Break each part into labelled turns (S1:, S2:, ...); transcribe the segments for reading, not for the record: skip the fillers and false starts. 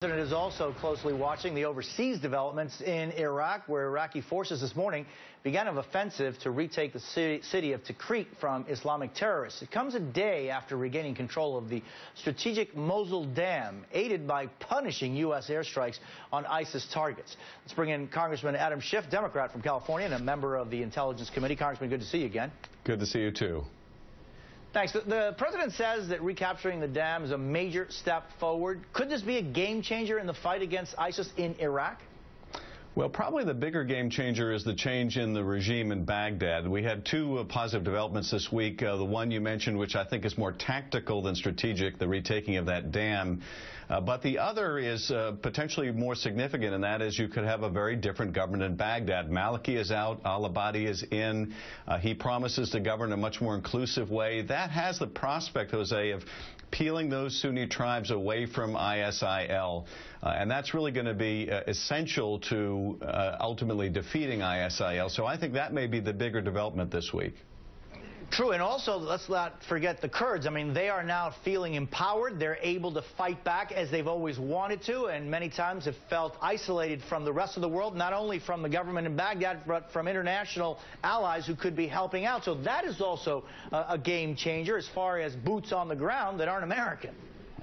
S1: The president is also closely watching the overseas developments in Iraq, where Iraqi forces this morning began an offensive to retake the city of Tikrit from Islamic terrorists. It comes a day after regaining control of the strategic Mosul dam, aided by punishing U.S. airstrikes on ISIS targets. Let's bring in Congressman Adam Schiff, Democrat from California and a member of the Intelligence Committee. Congressman, good to see you again.
S2: Good to see you, too.
S1: Thanks. The president says that recapturing the dam is a major step forward. Could this be a game changer in the fight against ISIS in Iraq?
S2: Well, probably the bigger game changer is the change in the regime in Baghdad. We had two positive developments this week. The one you mentioned, which I think is more tactical than strategic, the retaking of that dam. But the other is potentially more significant, and that is you could have a very different government in Baghdad. Maliki is out. Al-Abadi is in. He promises to govern in a much more inclusive way. That has the prospect, Jose, of peeling those Sunni tribes away from ISIL. And that's really going to be essential to ultimately defeating ISIL. So I think that may be the bigger development this week.
S1: True, and also let's not forget the Kurds. I mean, they are now feeling empowered. They're able to fight back as they've always wanted to, and many times have felt isolated from the rest of the world, not only from the government in Baghdad, but from international allies who could be helping out. So that is also a game changer as far as boots on the ground that aren't American.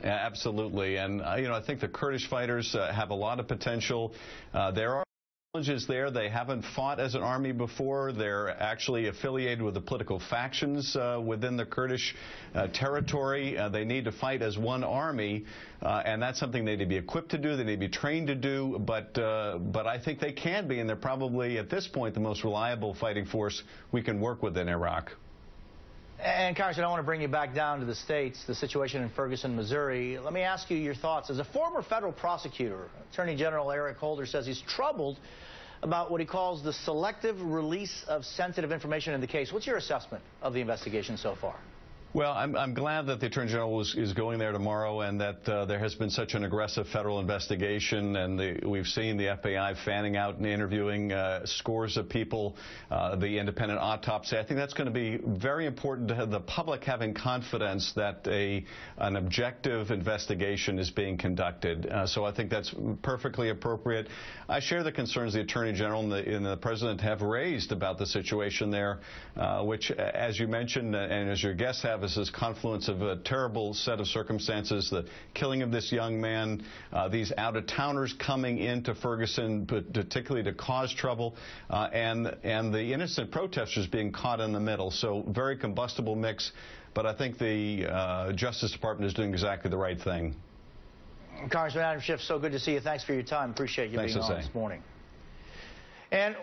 S2: Yeah, absolutely. And, I think the Kurdish fighters have a lot of potential. There are challenges there. They haven't fought as an army before. They're actually affiliated with the political factions within the Kurdish territory. They need to fight as one army, and that's something they need to be equipped to do. They need to be trained to do. But I think they can be, and they're probably, at this point, the most reliable fighting force we can work with in Iraq.
S1: And, Congressman, I want to bring you back down to the states, the situation in Ferguson, Missouri. Let me ask you your thoughts. As a former federal prosecutor, Attorney General Eric Holder says he's troubled about what he calls the selective release of sensitive information in the case. What's your assessment of the investigation so far?
S2: Well, I'm glad that the Attorney General is going there tomorrow, and that there has been such an aggressive federal investigation, and we've seen the FBI fanning out and interviewing scores of people, the independent autopsy. I think that's going to be very important to have the public having confidence that an objective investigation is being conducted. So I think that's perfectly appropriate. I share the concerns the Attorney General and the President have raised about the situation there, which, as you mentioned, and as your guests have, is this confluence of a terrible set of circumstances, the killing of this young man, these out-of-towners coming into Ferguson, particularly to cause trouble, and the innocent protesters being caught in the middle. So very combustible mix, but I think the Justice Department is doing exactly the right thing.
S1: Congressman Adam Schiff, so good to see you. Thanks for your time. Appreciate you being on this morning. And